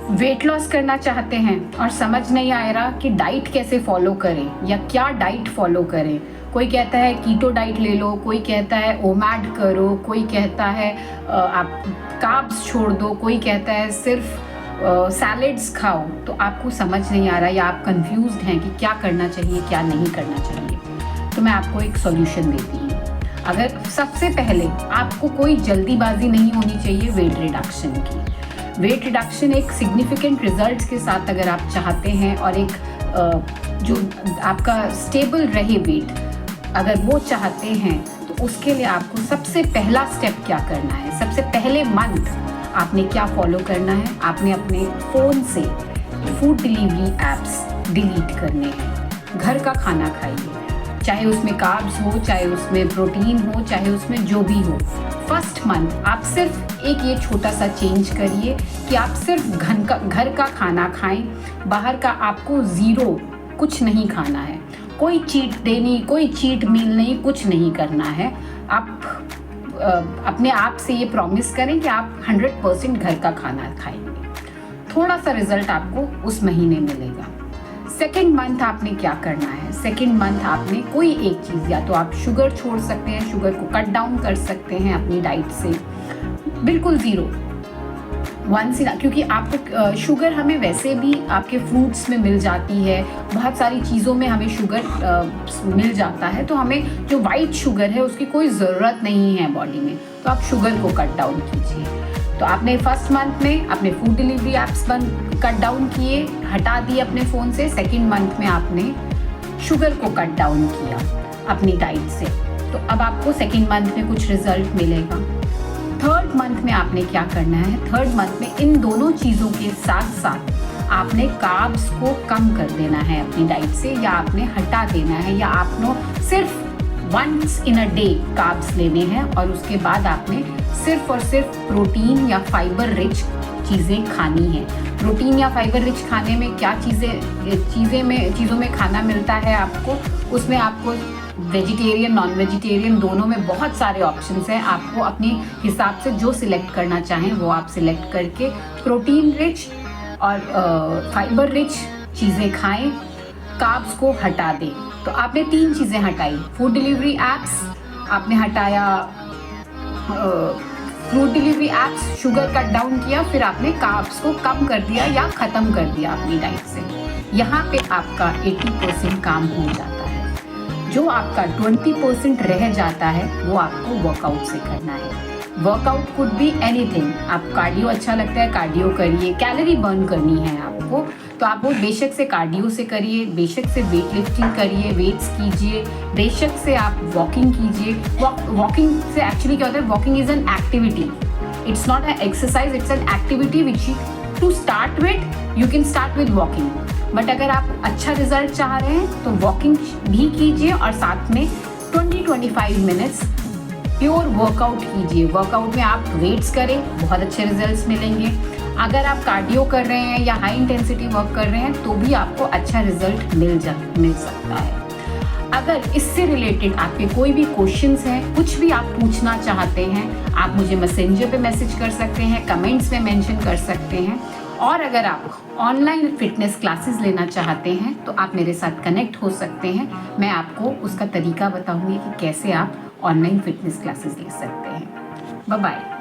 Weight loss करना चाहते हैं और समझ नहीं आ रहा कि डाइट कैसे फॉलो करें या क्या डाइट फॉलो करें। कोई कहता है कीटो डाइट ले लो, कोई कहता है ओमैड करो, कोई कहता है आप कार्ब्स छोड़ दो, कोई कहता है सिर्फ सैलेड्स खाओ। तो आपको समझ नहीं आ रहा या आप कंफ्यूज्ड हैं कि क्या करना चाहिए क्या नहीं करना चाहिए। तो मैं आपको एक सॉल्यूशन देती हूँ। अगर सबसे पहले आपको कोई जल्दीबाजी नहीं होनी चाहिए वेट रिडक्शन की। वेट रिडक्शन एक सिग्निफिकेंट रिजल्ट्स के साथ अगर आप चाहते हैं और एक जो आपका स्टेबल रहे वेट, अगर वो चाहते हैं तो उसके लिए आपको सबसे पहला स्टेप क्या करना है। सबसे पहले मंथ आपने क्या फॉलो करना है, आपने अपने फ़ोन से फूड डिलीवरी एप्स डिलीट करने हैं। घर का खाना खाइए, चाहे उसमें कार्ब्स हो, चाहे उसमें प्रोटीन हो, चाहे उसमें जो भी हो। फर्स्ट मंथ आप सिर्फ एक ये छोटा सा चेंज करिए कि आप सिर्फ घर का खाना खाएं। बाहर का आपको ज़ीरो कुछ नहीं खाना है। कोई चीट डे नहीं, कोई चीट मील नहीं, कुछ नहीं करना है। आप अपने आप से ये प्रॉमिस करें कि आप 100% घर का खाना खाएंगे। थोड़ा सा रिजल्ट आपको उस महीने मिलेगा। सेकेंड मंथ आपने क्या करना है। सेकेंड मंथ आपने कोई एक चीज़, या तो आप शुगर छोड़ सकते हैं, शुगर को कट डाउन कर सकते हैं अपनी डाइट से, बिल्कुल ज़ीरो क्योंकि आपको शुगर हमें वैसे भी आपके फ्रूट्स में मिल जाती है, बहुत सारी चीज़ों में हमें शुगर मिल जाता है। तो हमें जो वाइट शुगर है उसकी कोई ज़रूरत नहीं है बॉडी में। तो आप शुगर को कट डाउन कीजिए। तो आपने फर्स्ट मंथ में अपने food delivery apps cut down किए, हटा दिए अपने फ़ोन से। सेकेंड मंथ में आपने शुगर को कट डाउन किया अपनी डाइट से। तो अब आपको सेकेंड मंथ में कुछ रिजल्ट मिलेगा। थर्ड मंथ में आपने क्या करना है। थर्ड मंथ में इन दोनों चीज़ों के साथ साथ आपने कार्ब्स को कम कर देना है अपनी डाइट से, या आपने हटा देना है, या आपने सिर्फ once in a day carbs लेने हैं। और उसके बाद आपने सिर्फ और सिर्फ प्रोटीन या फाइबर रिच चीज़ें खानी है। प्रोटीन या फाइबर रिच खाने में क्या चीज़ों में खाना मिलता है आपको, उसमें आपको वेजिटेरियन नॉन वेजिटेरियन दोनों में बहुत सारे ऑप्शंस हैं। आपको अपने हिसाब से जो सिलेक्ट करना चाहें वो आप सिलेक्ट करके प्रोटीन रिच और फाइबर रिच चीज़ें खाएं, कार्ब्स को हटा दें। तो आपने 3 चीज़ें हटाई। फूड डिलीवरी एप्स आपने हटाया, food delivery apps, sugar cut down किया, फिर आपने कार्ब्स को कम कर दिया या ख़त्म कर दिया अपनी डाइट से। यहाँ पे आपका 80% काम हो जाता है। जो आपका 20% रह जाता है वो आपको वर्कआउट से करना है। Workout could be anything. आप कार्डियो अच्छा लगता है कार्डियो करिए, कैलोरी बर्न करनी है आपको तो आप वो बेशक से कार्डियो से करिए, बेशक से वेट लिफ्टिंग करिए, वेट्स कीजिए, बेशक से आप वॉकिंग कीजिए। वॉकिंग से एक्चुअली क्या होता है, walking is an activity, it's not an exercise, it's an activity which to start with you can start with walking. But अगर आप अच्छा रिजल्ट चाह रहे हैं तो वॉकिंग भी कीजिए और साथ में 20-25 मिनट्स प्योर वर्कआउट कीजिए। वर्कआउट में आप वेट्स करें, बहुत अच्छे रिजल्ट्स मिलेंगे। अगर आप कार्डियो कर रहे हैं या हाई इंटेंसिटी वर्क कर रहे हैं तो भी आपको अच्छा रिजल्ट मिल सकता है। अगर इससे रिलेटेड आपके कोई भी क्वेश्चंस हैं, कुछ भी आप पूछना चाहते हैं, आप मुझे मैसेंजर पे मैसेज कर सकते हैं, कमेंट्स में मेंशन कर सकते हैं। और अगर आप ऑनलाइन फिटनेस क्लासेस लेना चाहते हैं तो आप मेरे साथ कनेक्ट हो सकते हैं। मैं आपको उसका तरीका बताऊंगी कि कैसे आप ऑनलाइन फिटनेस क्लासेस ले सकते हैं। Bye bye.